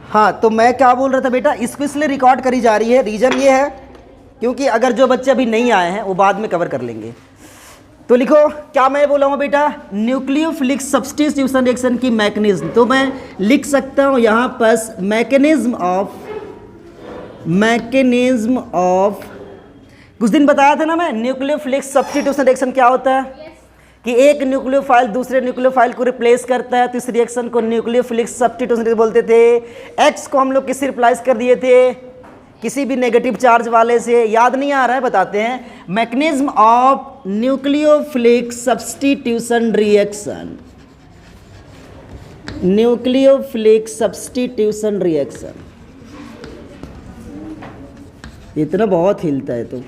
हाँ, तो मैं क्या बोल रहा था बेटा, इसको इसलिए रिकॉर्ड करी जा रही है, रीज़न ये है क्योंकि अगर जो बच्चे अभी नहीं आए हैं वो बाद में कवर कर लेंगे। तो लिखो क्या मैं बोला हूँ बेटा, न्यूक्लियोफिलिक सब्स्टिट्यूशन रिएक्शन की मैकेनिज्म। तो मैं लिख सकता हूँ यहाँ पर मैकेनिज्म ऑफ कुछ दिन बताया था ना मैं, न्यूक्लियोफिलिक सब्स्टिट्यूशन रिएक्शन क्या होता है कि एक न्यूक्लियोफाइल दूसरे न्यूक्लियोफाइल को रिप्लेस करता है, तो इस रिएक्शन को न्यूक्लियोफिलिक सब्स्टिट्यूशन बोलते थे। एक्स को हम लोग किससे रिप्लेस कर दिए थे, किसी भी नेगेटिव चार्ज वाले से, याद नहीं आ रहा है बताते हैं। Mechanism of nucleophilic substitution reaction, nucleophilic substitution reaction, इतना बहुत हिलता है तो।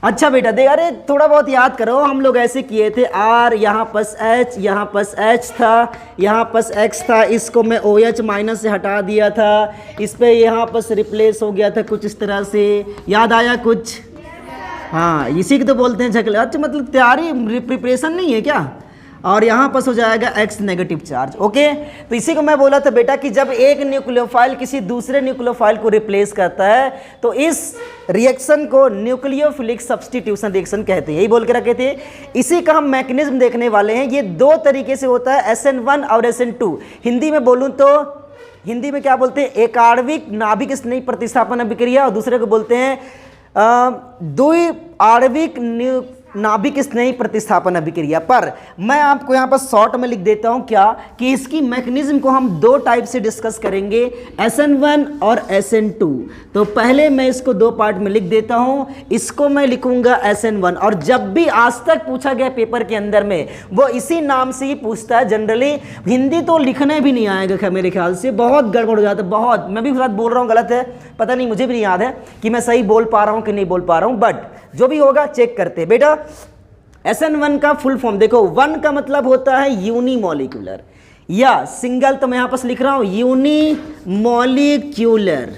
अच्छा बेटा देख, अरे थोड़ा बहुत याद करो, हम लोग ऐसे किए थे, आर यहाँ पस एच, यहाँ पस एच था, यहाँ पस एक्स था, इसको मैं ओ एच माइनस से हटा दिया था, इस पे यहाँ पस रिप्लेस हो गया था कुछ इस तरह से, याद आया कुछ? हाँ, इसी को तो बोलते हैं झगड़े। अच्छा मतलब तैयारी प्रिपरेशन नहीं है क्या? और यहाँ पर हो जाएगा एक्स नेगेटिव चार्ज। ओके, तो इसी को मैं बोला था बेटा कि जब एक न्यूक्लियोफाइल किसी दूसरे न्यूक्लियोफाइल को रिप्लेस करता है तो इस रिएक्शन को न्यूक्लियोफिलिक सब्स्टिट्यूशन रिएक्शन कहते हैं, यही बोल के रखे थे। इसी का हम मैकेनिज्म देखने वाले हैं। ये दो तरीके से होता है, SN1 और SN2। हिंदी में बोलूँ तो हिंदी में क्या बोलते हैं, एक आणविक नाभिक स्नेही प्रतिस्थापन अभिक्रिया, और दूसरे को बोलते हैं द्वि आणविक नाभिक स्नेही प्रतिस्थापन अभिक्रिया। पर मैं आपको यहाँ पर शॉर्ट में लिख देता हूँ क्या कि इसकी मैकेनिज्म को हम दो टाइप से डिस्कस करेंगे, SN1 और SN2। तो पहले मैं इसको दो पार्ट में लिख देता हूँ, इसको मैं लिखूंगा SN1, और जब भी आज तक पूछा गया पेपर के अंदर में वो इसी नाम से ही पूछता है जनरली। हिंदी तो लिखने भी नहीं आएगा मेरे ख्याल से, बहुत गड़बड़ हो जाता है बहुत। मैं भी साथ बोल रहा हूँ गलत है, पता नहीं, मुझे भी नहीं याद है कि मैं सही बोल पा रहा हूँ कि नहीं बोल पा रहा हूँ, बट जो भी होगा चेक करते हैं बेटा। SN1 का फुल फॉर्म देखो, 1 का मतलब होता है यूनिमॉलिक्यूलर या सिंगल, तो मैं यहां पर लिख रहा हूं यूनिमॉलिक्यूलर,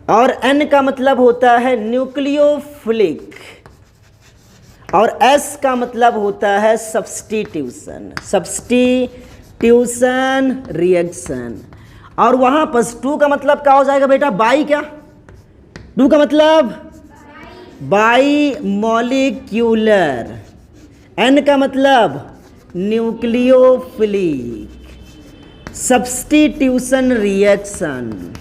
और N का मतलब होता है न्यूक्लियोफिलिक, और S का मतलब होता है सब्स्टिट्यूशन रिएक्शन। और वहां पर 2 का मतलब क्या हो जाएगा बेटा, बाई, क्या 2 का मतलब बाई मॉलिक्यूलर, N का मतलब न्यूक्लियोफिलिक सब्स्टिट्यूशन रिएक्शन।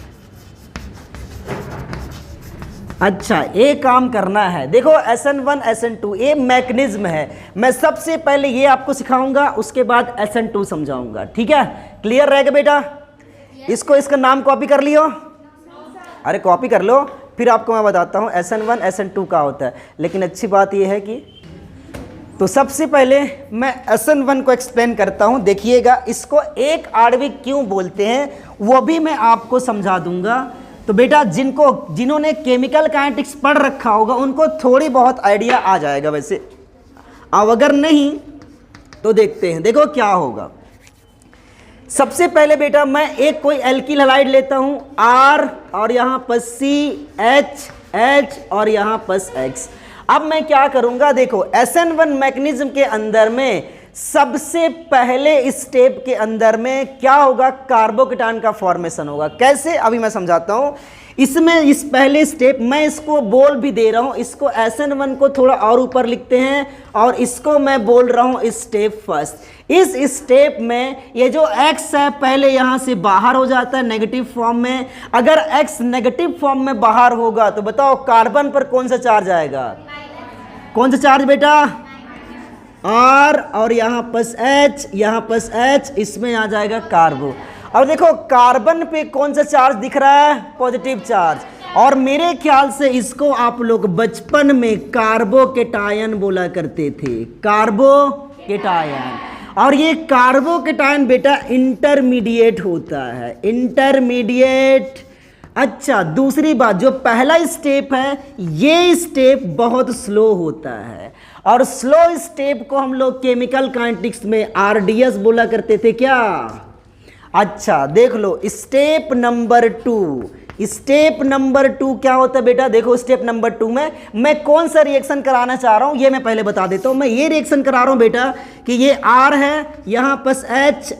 अच्छा, एक काम करना है, देखो SN1 SN2 ये मैकेनिज्म है। मैं सबसे पहले ये आपको सिखाऊंगा, उसके बाद SN2 समझाऊंगा, ठीक है? क्लियर रहेगा बेटा? इसको इसका नाम कॉपी कर लियो, अरे कॉपी कर लो, फिर आपको मैं बताता हूँ SN1 SN2 का होता है। लेकिन अच्छी बात यह है कि तो सबसे पहले मैं SN1 को एक्सप्लेन करता हूँ, देखिएगा। इसको एक आणविक क्यों बोलते हैं वो भी मैं आपको समझा दूंगा। तो बेटा जिन्होंने केमिकल काइनेटिक्स पढ़ रखा होगा उनको थोड़ी बहुत आइडिया आ जाएगा वैसे, अब अगर नहीं तो देखते हैं, देखो क्या होगा। सबसे पहले बेटा मैं एक कोई एल्किल हैलाइड लेता हूं R, और यहां पर CH और यहां पर X। अब मैं क्या करूंगा, देखो SN1 मैकेनिज्म के अंदर में सबसे पहले स्टेप के अंदर में क्या होगा, कार्बोकेटायन का फॉर्मेशन होगा। कैसे, अभी मैं समझाता हूं। इसमें इस पहले स्टेप मैं इसको बोल भी दे रहा हूं, इसको SN1 को थोड़ा और ऊपर लिखते हैं, और इसको मैं बोल रहा हूं स्टेप फर्स्ट। इस स्टेप में ये जो X है पहले यहां से बाहर हो जाता है नेगेटिव फॉर्म में। अगर X नेगेटिव फॉर्म में बाहर होगा तो बताओ कार्बन पर कौन सा चार्ज आएगा, कौन सा चार्ज बेटा, R, और यहां पर H, इसमें आ जाएगा कार्बो। अब देखो कार्बन पे कौन सा चार्ज दिख रहा है, पॉजिटिव चार्ज, और मेरे ख्याल से इसको आप लोग बचपन में कार्बोकेटायन बोला करते थे, कार्बोकेटायन। और ये कार्बोकेटायन बेटा इंटरमीडिएट होता है, इंटरमीडिएट। अच्छा, दूसरी बात, जो पहला स्टेप है ये स्टेप बहुत स्लो होता है, और स्लो स्टेप को हम लोग केमिकल काइनेटिक्स में RDS बोला करते थे, क्या? अच्छा देख लो, स्टेप नंबर 2 क्या होता है बेटा, देखो स्टेप नंबर 2 में मैं कौन सा रिएक्शन कराना चाह रहा हूं ये मैं पहले बता देता हूं। मैं ये रिएक्शन करा रहा हूं बेटा कि ये R है, यहां पर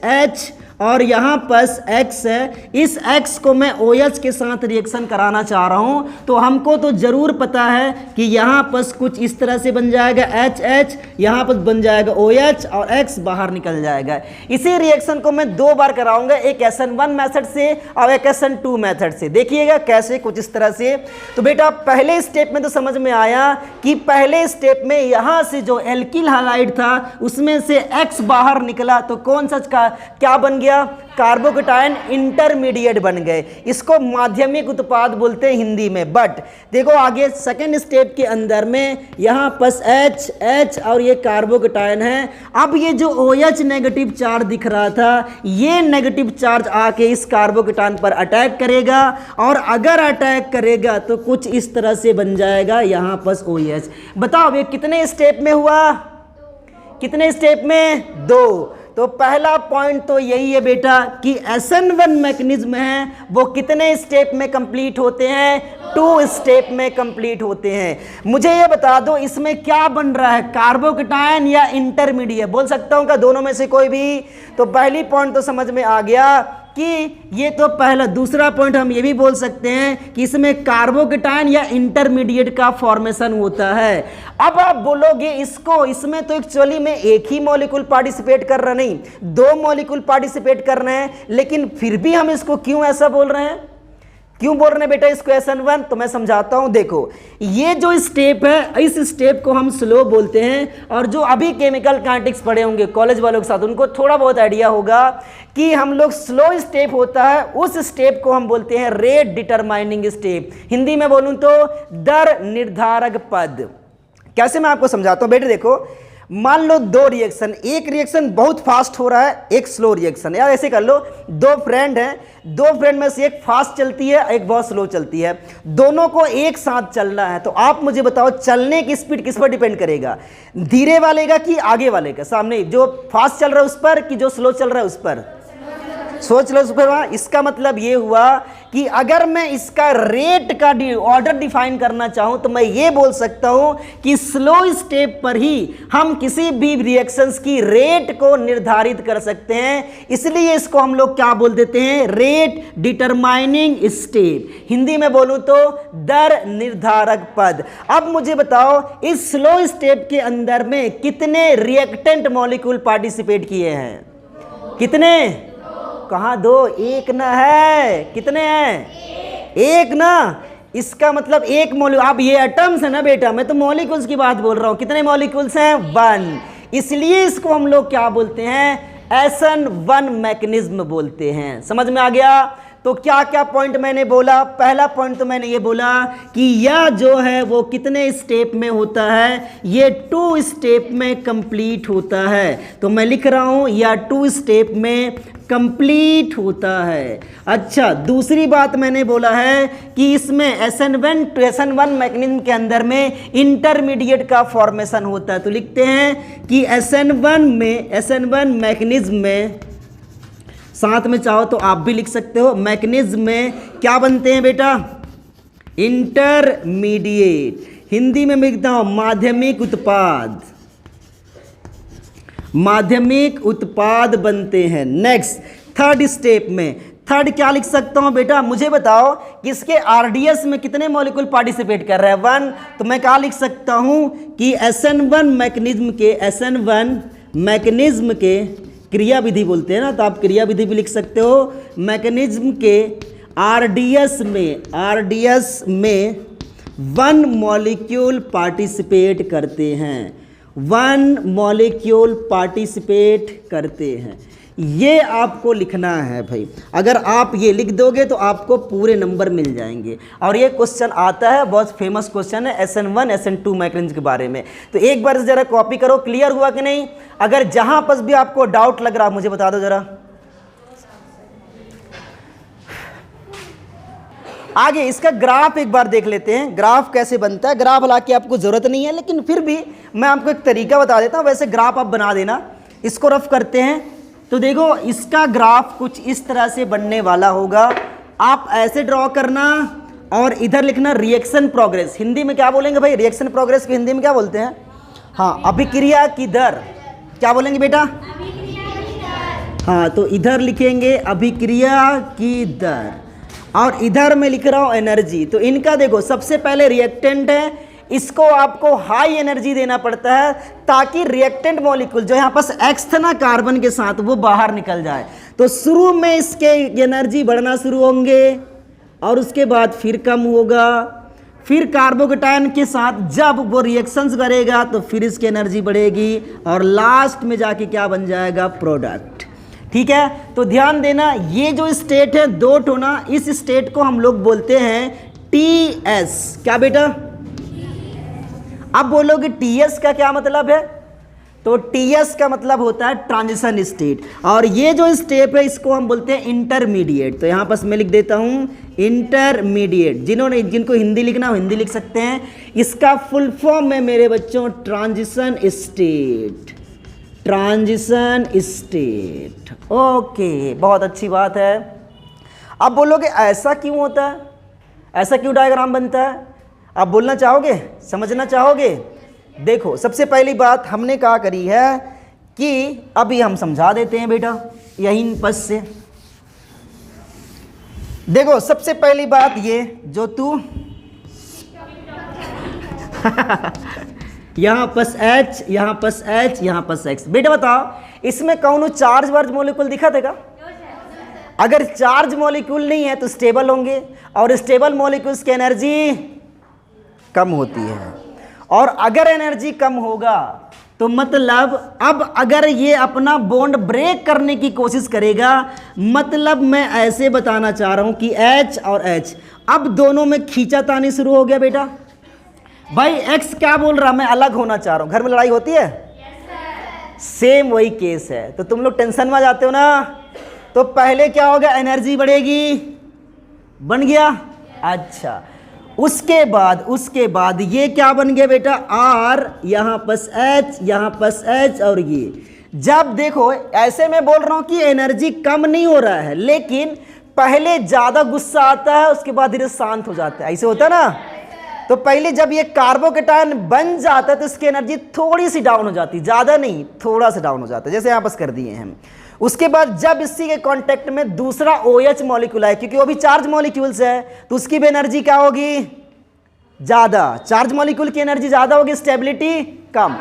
H और यहाँ पर X है, इस X को मैं OH के साथ रिएक्शन कराना चाह रहा हूँ, तो हमको तो ज़रूर पता है कि यहाँ पर कुछ इस तरह से बन जाएगा HH, यहाँ पर बन जाएगा OH और X बाहर निकल जाएगा। इसी रिएक्शन को मैं 2 बार कराऊंगा, एक SN1 मेथड से और एक SN2 मेथड से। देखिएगा कैसे, कुछ इस तरह से। तो बेटा पहले स्टेप में तो समझ में आया कि पहले स्टेप में यहाँ से जो एल्किल हैलाइड था उसमें से X बाहर निकला, तो कौन सा क्या बन गया? कार्बोकेटायन इंटरमीडिएट बन गए। इसको माध्यमिक उत्पाद बोलते हैं हिंदी में। बट देखो आगे सेकेंड स्टेप के अंदर में यहाँ पर H और ये कार्बोकेटायन है। अब ये जो OH नेगेटिव चार्ज दिख रहा था, ये नेगेटिव चार्ज आके इस कार्बोकेटायन पर अटैक करेगा, और अगर अटैक करेगा तो कुछ इस तरह से बन जाएगा यहाँ पर OH। बताओ ये कितने स्टेप में हुआ? कितने स्टेप में? 2। तो पहला पॉइंट तो यही है बेटा कि SN1 मैकेनिज्म है वो कितने स्टेप में कंप्लीट होते हैं? 2 स्टेप में कंप्लीट होते हैं। मुझे ये बता दो इसमें क्या बन रहा है, कार्बोकेटायन या इंटरमीडिएट? बोल सकता हूँ क्या दोनों में से कोई भी? तो पहली पॉइंट तो समझ में आ गया कि ये तो पहला। दूसरा पॉइंट हम ये भी बोल सकते हैं कि इसमें कार्बोकेटायन या इंटरमीडिएट का फॉर्मेशन होता है। अब आप बोलोगे इसको, इसमें तो एक्चुअली में एक ही मॉलिक्यूल पार्टिसिपेट कर रहा, नहीं 2 मॉलिक्यूल पार्टिसिपेट कर रहे हैं, लेकिन फिर भी हम इसको क्यों ऐसा बोल रहे हैं? क्यों बोल रहे हैं बेटा इसको SN1? तो मैं समझाता हूं। देखो ये जो स्टेप है, इस स्टेप को हम स्लो बोलते हैं, और जो अभी केमिकल काइनेटिक्स पढ़े होंगे कॉलेज वालों के साथ उनको थोड़ा बहुत आइडिया होगा कि हम लोग स्लो स्टेप होता है उस स्टेप को हम बोलते हैं रेट डिटरमाइनिंग स्टेप। हिंदी में बोलूं तो दर निर्धारक पद। कैसे मैं आपको समझाता हूं बेटे। देखो मान लो 2 रिएक्शन, एक रिएक्शन बहुत फास्ट हो रहा है, एक स्लो रिएक्शन। यार ऐसे कर लो, 2 फ्रेंड हैं, 2 फ्रेंड में से एक फास्ट चलती है, एक बहुत स्लो चलती है, दोनों को एक साथ चलना है। तो आप मुझे बताओ चलने की स्पीड किस पर डिपेंड करेगा? धीरे वाले का कि आगे वाले का? सामने जो फास्ट चल रहा है उस पर कि जो स्लो चल रहा है उस पर? सोच लो सुपर। इसका मतलब ये हुआ कि अगर मैं इसका रेट का ऑर्डर डिफाइन करना चाहूं तो मैं ये बोल सकता हूं कि स्लो स्टेप पर ही हम किसी भी रिएक्शंस की रेट को निर्धारित कर सकते हैं। इसलिए इसको हम लोग क्या बोल देते हैं? Rate determining step. हिंदी में बोलूं तो दर निर्धारक पद। अब मुझे बताओ इस स्लो स्टेप के अंदर में कितने रिएक्टेंट मॉलिक्यूल पार्टिसिपेट किए हैं? कितने? कहाँ? 2। एक ना है, कितने हैं? एक ना। इसका मतलब एक मॉलिक्यूल, अब ये एटम्स है ना बेटा, मैं तो मॉलिक्यूल्स की बात बोल रहा हूँ। कितने मॉलिक्यूल्स हैं? 1। इसलिए इसको हम लोग क्या बोलते हैं? SN1 मैकेनिज्म बोलते हैं। समझ में आ गया? तो क्या क्या पॉइंट मैंने बोला? पहला पॉइंट तो मैंने ये बोला कि यह जो है वो कितने स्टेप में होता है? ये 2 स्टेप में कंप्लीट होता है। तो मैं लिख रहा हूं यह 2 स्टेप में कंप्लीट होता है। अच्छा, दूसरी बात मैंने बोला है कि इसमें SN1 मैकेनिज्म के अंदर में इंटरमीडिएट का फॉर्मेशन होता है। तो लिखते हैं कि SN1 मैकेनिज्म में, साथ में चाहो तो आप भी लिख सकते हो, मैकेनिज्म में क्या बनते हैं बेटा? इंटरमीडिएट। हिंदी में मैं लिखता हूं माध्यमिक उत्पाद। माध्यमिक उत्पाद बनते हैं। नेक्स्ट थर्ड स्टेप में, थर्ड क्या लिख सकता हूं बेटा? मुझे बताओ कि इसके RDS में कितने मॉलिक्यूल पार्टिसिपेट कर रहे हैं? 1। तो मैं क्या लिख सकता हूं कि SN1 मैकेनिज्म के क्रिया विधि बोलते हैं ना, तो आप क्रिया विधि भी लिख सकते हो। मैकेनिज्म के RDS में 1 मॉलिक्यूल पार्टिसिपेट करते हैं। 1 मॉलिक्यूल पार्टिसिपेट करते हैं। ये आपको लिखना है भाई। अगर आप ये लिख दोगे तो आपको पूरे नंबर मिल जाएंगे। और ये क्वेश्चन आता है, बहुत फेमस क्वेश्चन है SN1 SN2 मैकेनिज्म के बारे में। तो एक बार जरा कॉपी करो। क्लियर हुआ कि नहीं? अगर जहां पर भी आपको डाउट लग रहा मुझे बता दो जरा। आगे इसका ग्राफ एक बार देख लेते हैं, ग्राफ कैसे बनता है। ग्राफ हालांकि आपको जरूरत नहीं है, लेकिन फिर भी मैं आपको एक तरीका बता देता हूं। वैसे ग्राफ आप बना देना। इसको रफ करते हैं तो देखो इसका ग्राफ कुछ इस तरह से बनने वाला होगा। आप ऐसे ड्रॉ करना और इधर लिखना रिएक्शन प्रोग्रेस। हिंदी में क्या बोलेंगे भाई? रिएक्शन प्रोग्रेस को हिंदी में क्या बोलते हैं? हाँ, अभिक्रिया की दर। क्या बोलेंगे बेटा? हाँ, तो इधर लिखेंगे अभिक्रिया की दर और इधर मैं लिख रहा हूँ एनर्जी। तो इनका देखो सबसे पहले रिएक्टेंट है, इसको आपको हाई एनर्जी देना पड़ता है ताकि रिएक्टेंट मॉलिक्यूल जो यहाँ पास X था ना कार्बन के साथ, वो बाहर निकल जाए। तो शुरू में इसके एनर्जी बढ़ना शुरू होंगे और उसके बाद फिर कम होगा, फिर कार्बोकेटायन के साथ जब वो रिएक्शंस करेगा तो फिर इसकी एनर्जी बढ़ेगी और लास्ट में जाके क्या बन जाएगा, प्रोडक्ट। ठीक है, तो ध्यान देना ये जो स्टेट है दो ठोना, इस स्टेट को हम लोग बोलते हैं TS। क्या बेटा? अब बोलोगे TS का क्या मतलब है? तो TS का मतलब होता है ट्रांजिशन स्टेट, और ये जो स्टेप है इसको हम बोलते हैं इंटरमीडिएट। तो यहाँ पर मैं लिख देता हूँ इंटरमीडिएट। जिनको हिंदी लिखना हो हिंदी लिख सकते हैं। इसका फुल फॉर्म है मेरे बच्चों transition state. Transition state, okay, बहुत अच्छी बात है। अब बोलोगे ऐसा क्यों होता है, ऐसा क्यों डायग्राम बनता है? आप बोलना चाहोगे, समझना चाहोगे? देखो सबसे पहली बात हमने क्या करी है कि अभी हम समझा देते हैं बेटा यहीं पस से। देखो सबसे पहली बात ये जो तू यहाँ पस H, यहाँ पस H, यहाँ पस X। बेटा बताओ इसमें कौन चार्ज वर्ज मॉलिक्यूल दिखा देगा? अगर चार्ज मॉलिक्यूल नहीं है तो स्टेबल होंगे, और स्टेबल मॉलिक्यूल्स की एनर्जी कम होती है, और अगर एनर्जी कम होगा तो मतलब अब अगर ये अपना बॉन्ड ब्रेक करने की कोशिश करेगा, मतलब मैं ऐसे बताना चाह रहा हूं कि H और H अब दोनों में खींचातानी शुरू हो गया। बेटा भाई X क्या बोल रहा, मैं अलग होना चाह रहा हूं। घर में लड़ाई होती है, सेम वही केस है। तो तुम लोग टेंशन में आ जाते हो ना, तो पहले क्या होगा, एनर्जी बढ़ेगी, बन गया। अच्छा, उसके बाद ये क्या बन गया बेटा, R, यहाँ पस H, यहाँ पस H, और ये जब देखो ऐसे मैं बोल रहा हूं कि एनर्जी कम नहीं हो रहा है, लेकिन पहले ज्यादा गुस्सा आता है उसके बाद धीरे शांत हो जाता है, ऐसे होता है ना। तो पहले जब ये कार्बोकेटायन बन जाता है तो इसकी एनर्जी थोड़ी सी डाउन हो जाती, ज्यादा नहीं, थोड़ा सा डाउन हो जाता है, जैसे यहाँ पास कर दिए हैं हम। उसके बाद जब इसी के कांटेक्ट में दूसरा OH मॉलिक्यूल है, क्योंकि वो भी चार्ज मॉलिक्यूल्स है, तो उसकी भी एनर्जी क्या होगी, ज्यादा। चार्ज मॉलिक्यूल की एनर्जी ज्यादा होगी, स्टेबिलिटी कम।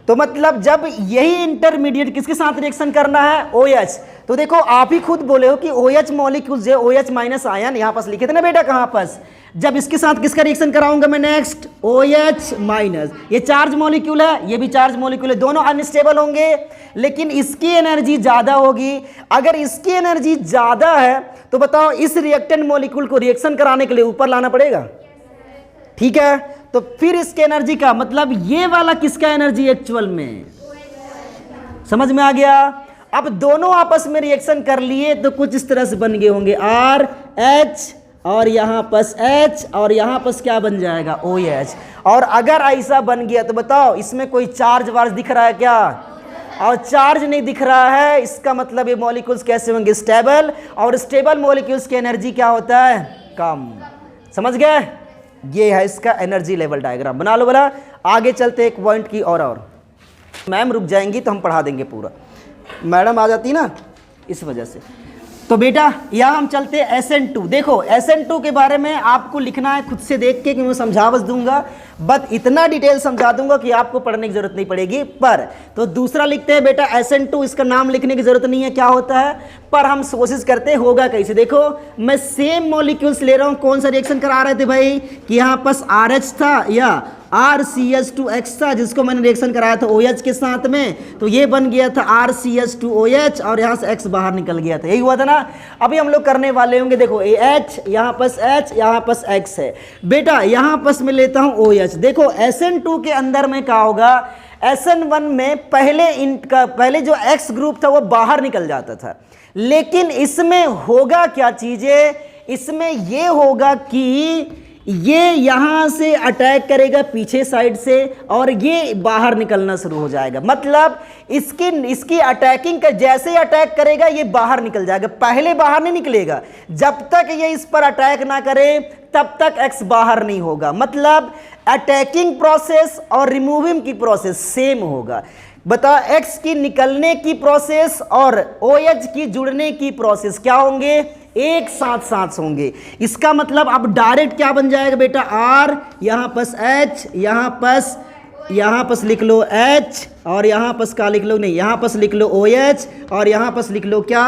तो मतलब जब यही इंटरमीडिएट किसके साथ रिएक्शन करना है, OH। तो देखो आप ही खुद बोले हो कि OH मॉलिक्यूल्स है, OH माइनस आयन यहाँ पास लिखे थे ना बेटा, कहाँ पास, जब इसके साथ किसका रिएक्शन कराऊंगा मैं नेक्स्ट, OH माइनस। ये चार्ज मॉलिक्यूल है, ये भी चार्ज मॉलिक्यूल है, दोनों अनस्टेबल होंगे, लेकिन इसकी एनर्जी ज्यादा होगी। अगर इसकी एनर्जी ज्यादा है तो बताओ इस रिएक्टेंट मॉलिक्यूल को रिएक्शन कराने के लिए ऊपर लाना पड़ेगा, ठीक है। तो फिर इसके एनर्जी का मतलब ये वाला किसका एनर्जी एक्चुअल में, समझ में आ गया। अब दोनों आपस में रिएक्शन कर लिए तो कुछ इस तरह से बन गए होंगे R, H, और यहां पस H, और यहां पस क्या बन जाएगा, OH। और अगर ऐसा बन गया तो बताओ इसमें कोई चार्ज वार्ज दिख रहा है क्या, और चार्ज नहीं दिख रहा है, इसका मतलब ये मॉलिक्यूल्स कैसे होंगे, स्टेबल। और स्टेबल मॉलिक्यूल्स की एनर्जी क्या होता है, कम। समझ गए, ये है इसका एनर्जी लेवल डायग्राम। बना लो बोला। आगे चलते एक पॉइंट की और मैम रुक जाएंगी तो हम पढ़ा देंगे पूरा, मैडम आ जाती ना इस वजह से। तो बेटा यहाँ हम चलते हैं SN2। देखो SN2 के बारे में आपको लिखना है खुद से देख के, कि मैं समझा बस दूंगा, बट इतना डिटेल समझा दूंगा कि आपको पढ़ने की जरूरत नहीं पड़ेगी। पर तो दूसरा लिखते हैं बेटा SN2, इसका नाम लिखने की जरूरत नहीं है क्या होता है, पर हम कोशिश करते हैं होगा कैसे। देखो मैं सेम मॉलिक्यूल्स ले रहा हूँ, कौन सा रिएक्शन करा रहे थे भाई, कि यहाँ पास RH था या RCH2X था, जिसको मैंने रिएक्शन कराया था OH के साथ में, तो ये बन गया था RCH2OH, और यहाँ से X बाहर निकल गया था, यही हुआ था ना। अभी हम लोग करने वाले होंगे, देखो H, यहाँ पास H, यहाँ पास X है बेटा, यहाँ पास मैं लेता हूँ OH। देखो SN2 के अंदर में क्या होगा, SN1 में पहले जो X ग्रुप था वो बाहर निकल जाता था, लेकिन इसमें होगा क्या चीजें, इसमें ये होगा कि ये यहां से अटैक करेगा पीछे साइड से, और ये बाहर निकलना शुरू हो जाएगा। मतलब इसकी अटैकिंग का जैसे ही अटैक करेगा ये बाहर निकल जाएगा, पहले बाहर नहीं निकलेगा। जब तक ये इस पर अटैक ना करे तब तक X बाहर नहीं होगा। मतलब अटैकिंग प्रोसेस और रिमूविंग की प्रोसेस सेम होगा। बताओ X की निकलने की प्रोसेस और OH की जुड़ने की प्रोसेस क्या होंगे, एक साथ साथ होंगे। इसका मतलब अब डायरेक्ट क्या बन जाएगा बेटा, R यहां पास H, यहां पास लिख लो H और यहां पास क्या लिख लो, नहीं यहां पास लिख लो OH और यहां पास लिख लो क्या,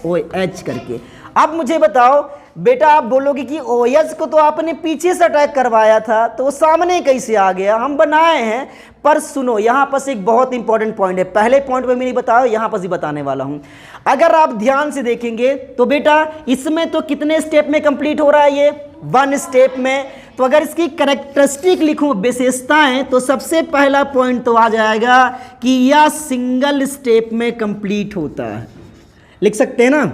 OH करके। अब मुझे बताओ बेटा, आप बोलोगे कि OH को तो आपने पीछे से अटैक करवाया था तो वो सामने कैसे आ गया, हम बनाए हैं। पर सुनो, यहां पर एक बहुत इंपॉर्टेंट पॉइंट है, पहले पॉइंट में नहीं बताया, यहां पर ही बताने वाला हूं। अगर आप ध्यान से देखेंगे तो बेटा इसमें तो कितने स्टेप में कंप्लीट हो रहा है, ये 1 स्टेप में। तो अगर इसकी कैरेक्टरिस्टिक लिखूं, विशेषताएं, तो सबसे पहला पॉइंट तो आ जाएगा कि यह सिंगल स्टेप में कंप्लीट होता है, लिख सकते हैं ना,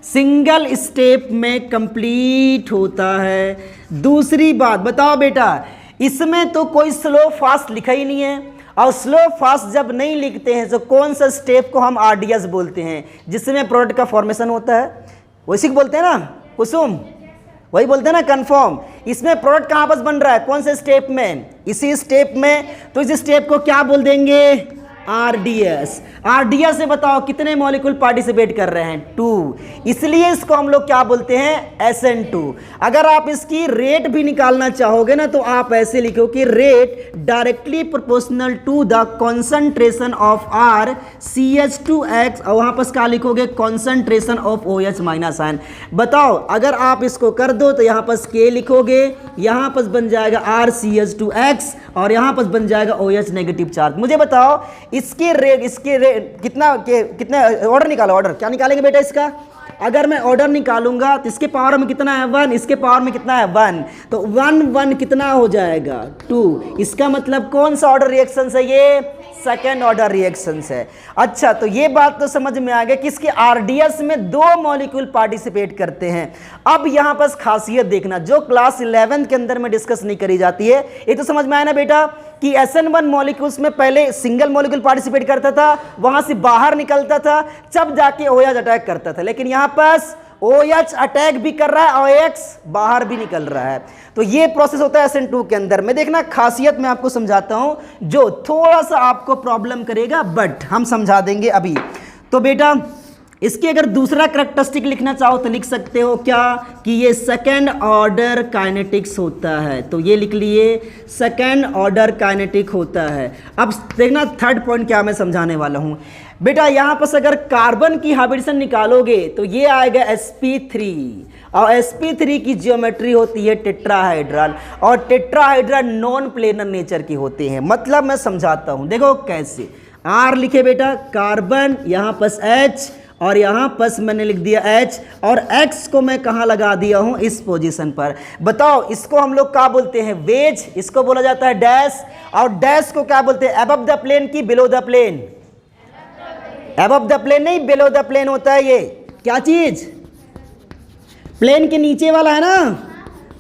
सिंगल स्टेप में कंप्लीट होता है। दूसरी बात बताओ बेटा, इसमें तो कोई स्लो फास्ट लिखा ही नहीं है, और स्लो फास्ट जब नहीं लिखते हैं तो कौन सा स्टेप को हम RDS बोलते हैं, जिसमें प्रोडक्ट का फॉर्मेशन होता है, वैसे बोलते हैं ना कुसुम, वही बोलते हैं ना कन्फर्म। इसमें प्रोडक्ट कहाँ पर बन रहा है, कौन से स्टेप में, इसी स्टेप में। तो इस स्टेप को क्या बोल देंगे, RDS। RDS से बताओ कितने मॉलिक्यूल पार्टिसिपेट कर रहे हैं, 2, इसलिए इसको हम लोग क्या बोलते हैं, SN2। अगर आप इसकी रेट भी निकालना चाहोगे ना तो आप ऐसे लिखो कि rate directly proportional to the concentration of RCH2X, और वहां पर क्या लिखोगे, concentration of OH minus ion. बताओ अगर आप इसको कर दो तो यहां पर K लिखोगे, यहां पर बन जाएगा RCH2X और यहां पर बन जाएगा OH नेगेटिव चार्ज। मुझे बताओ इसके रेट कितना ऑर्डर निकालो, ऑर्डर क्या निकालेंगे बेटा इसका, अगर मैं ऑर्डर निकालूंगा तो इसके पावर में कितना है 1, इसके पावर में कितना है 1, तो 1 1 कितना हो जाएगा 2। इसका मतलब कौन सा ऑर्डर रिएक्शन है, ये सेकेंड ऑर्डर रिएक्शन है। अच्छा, तो ये बात तो समझ में आ गया कि इसके RDS में 2 मॉलिक्यूल पार्टिसिपेट करते हैं। अब यहां पर खासियत देखना जो क्लास 11 के अंदर में डिस्कस नहीं करी जाती है, ये तो समझ में आया ना बेटा कि SN1 मॉलिक्यूल्स में पहले सिंगल मॉलिक्यूल पार्टिसिपेट करता था, वहां से बाहर निकलता था, जब जाके OH अटैक करता था। लेकिन यहां पर OH अटैक भी कर रहा है और OX बाहर भी निकल रहा है। तो ये प्रोसेस होता है SN2 के अंदर में। देखना खासियत मैं आपको समझाता हूं जो थोड़ा सा आपको प्रॉब्लम करेगा, बट हम समझा देंगे अभी। तो बेटा इसके अगर दूसरा कैरेक्टरिस्टिक लिखना चाहो तो लिख सकते हो क्या, कि ये सेकेंड ऑर्डर काइनेटिक्स होता है। तो ये लिख लिए सेकेंड ऑर्डर काइनेटिक होता है। अब देखना थर्ड पॉइंट क्या मैं समझाने वाला हूं बेटा। यहां पर अगर कार्बन की हाइब्रिडेशन निकालोगे तो ये आएगा sp3, और sp3 की ज्योमेट्री होती है टेट्राहाइड्रल, और टेट्राहाइड्रल नॉन प्लेनर नेचर की होते हैं। मतलब मैं समझाता हूं, देखो कैसे। R लिखे बेटा कार्बन, यहां पर H और यहां पर मैंने लिख दिया H, और X को मैं कहां लगा दिया हूं, इस पोजीशन पर। बताओ इसको हम लोग क्या बोलते हैं, वेज, इसको बोला जाता है डैश, और डैश को क्या बोलते हैं, अबव द प्लेन की below the plane, above the plane नहीं बिलो द प्लेन होता है। ये क्या चीज, प्लेन के नीचे वाला है ना।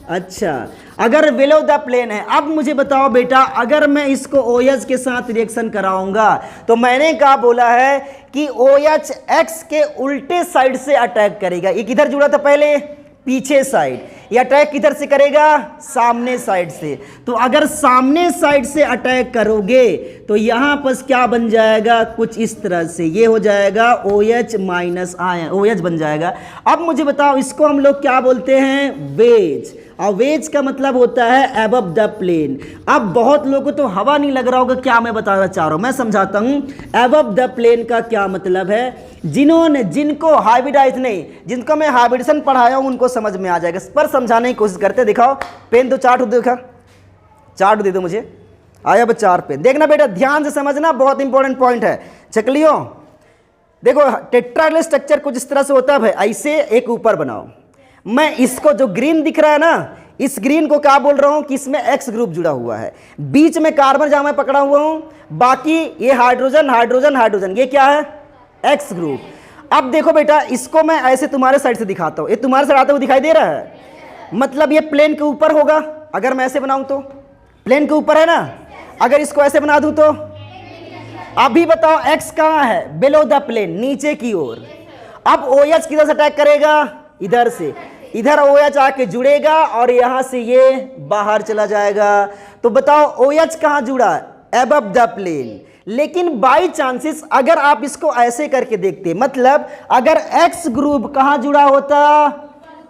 अच्छा, अगर बिलो द प्लेन है। अब मुझे बताओ बेटा, अगर मैं इसको OH के साथ रिएक्शन कराऊंगा तो मैंने क्या बोला है कि OH X के उल्टे साइड से अटैक करेगा। ये किधर जुड़ा था पहले, पीछे साइड, ये अटैक किधर से करेगा, सामने साइड से। तो अगर सामने साइड से अटैक करोगे तो यहां पर क्या बन जाएगा, कुछ इस तरह से, ये हो जाएगा OH माइनस आयन, OH बन जाएगा। अब मुझे बताओ इसको हम लोग क्या बोलते हैं, वेज, और वेज का मतलब होता है अबव द प्लेन। अब बहुत लोगों को तो हवा नहीं लग रहा होगा क्या मैं बताना चाह रहा हूं, मैं समझाता हूं। अबव द प्लेन का क्या मतलब है, जिनको हाइब्रिडाइज नहीं, जिनको मैं हाइब्रिडेशन पढ़ाया हूं उनको समझ में आ जाएगा, पर समझाने की कोशिश करते। दिखाओ पेन दो, चार्ट देखा, चार्ट दे दो मुझे, आया बस 4 पेन। देखना बेटा ध्यान से समझना, बहुत इंपॉर्टेंट पॉइंट है। चकलियों देखो, टेट्राहेड्रल स्ट्रक्चर कुछ इस तरह से होता है, ऐसे एक ऊपर बनाओ। मैं इसको जो ग्रीन दिख रहा है ना, इस ग्रीन को क्या बोल रहा हूं कि इसमें X ग्रुप जुड़ा हुआ है, बीच में कार्बन जहां मैं पकड़ा हुआ हूं, बाकी ये हाइड्रोजन हाइड्रोजन हाइड्रोजन, ये क्या है, X ग्रुप। अब देखो बेटा इसको मैं ऐसे तुम्हारे साइड से दिखाता हूं, ये तुम्हारे साइड आते हुए दिखाई दे रहा है, मतलब ये प्लेन के ऊपर होगा। अगर मैं ऐसे बनाऊं तो प्लेन के ऊपर है ना, अगर इसको ऐसे बना दूं तो, अभी बताओ X कहां है, बिलो द प्लेन, नीचे की ओर। अब OH किधर से अटैक करेगा, इधर से, इधर OH आके जुड़ेगा और यहां से ये बाहर चला जाएगा। तो बताओ OH कहां जुड़ा, एबव द प्लेन। लेकिन बाई चांसेस अगर आप इसको ऐसे करके देखते, मतलब अगर एक्स ग्रुप कहां जुड़ा होता,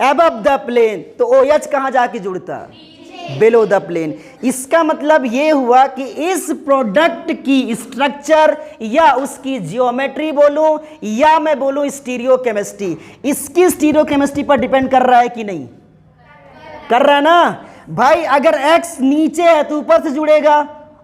एबव द प्लेन, तो OH कहां जाके जुड़ता, बिलो द प्लेन। इसका मतलब ये हुआ कि इस प्रोडक्ट की स्ट्रक्चर या उसकी जियोमेट्री बोलूं या मैं बोलूं स्टीरियोकेमिस्ट्री, इसकी स्टीरियोकेमिस्ट्री पर डिपेंड कर रहा है कि नहीं, कर रहा है ना भाई। अगर x नीचे है तो ऊपर से जुड़ेगा,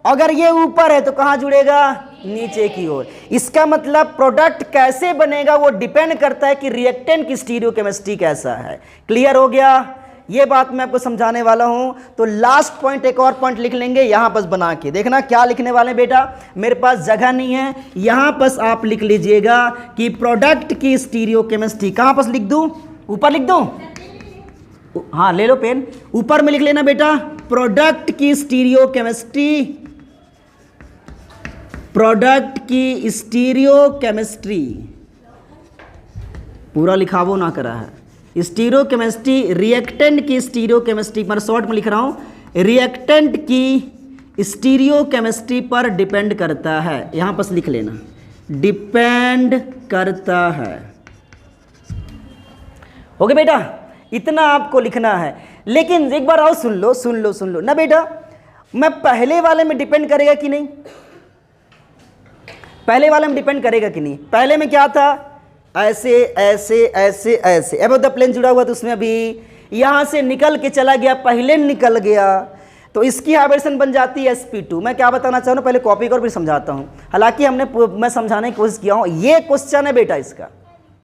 अगर ये ऊपर है तो कहां जुड़ेगा, नीचे की ओर। इसका मतलब प्रोडक्ट कैसे बनेगा वो डिपेंड करता है कि रिएक्टेंट की स्टीरियोकेमिस्ट्री कैसा है। क्लियर हो गया, ये बात मैं आपको समझाने वाला हूं। तो लास्ट पॉइंट, एक और पॉइंट लिख लेंगे यहां पर बना के, देखना क्या लिखने वाले बेटा, मेरे पास जगह नहीं है, यहां पर आप लिख लीजिएगा कि प्रोडक्ट की स्टीरियोकेमिस्ट्री, कहां पर लिख दूं, ऊपर लिख दूं, हाँ ले लो पेन, ऊपर में लिख लेना बेटा, प्रोडक्ट की स्टीरियोकेमिस्ट्री, प्रोडक्ट की स्टीरियोकेमिस्ट्री, पूरा लिखावो ना करा है, स्टीरियोकेमिस्ट्री, रिएक्टेंट की स्टीरियोकेमिस्ट्री पर शॉर्ट में लिख रहा हूं, रिएक्टेंट की स्टीरियोकेमिस्ट्री पर डिपेंड करता है, यहां पर लिख लेना, डिपेंड करता है। ओके बेटा, इतना आपको लिखना है। लेकिन एक बार आओ सुन लो सुन लो सुन लो ना बेटा, मैं पहले वाले में डिपेंड करेगा कि नहीं, पहले वाले में डिपेंड करेगा कि नहीं। पहले में क्या था, ऐसे ऐसे ऐसे ऐसे एबव द प्लेन जुड़ा हुआ, तो उसमें अभी यहां से निकल के चला गया, पहले निकल गया, तो इसकी हाइब्रिडेशन बन जाती है sp2। मैं क्या बताना चाह रहा हूं, पहले कॉपी कर फिर समझाता हूं, हालांकि मैं समझाने की कोशिश किया हूं। ये क्वेश्चन है बेटा इसका,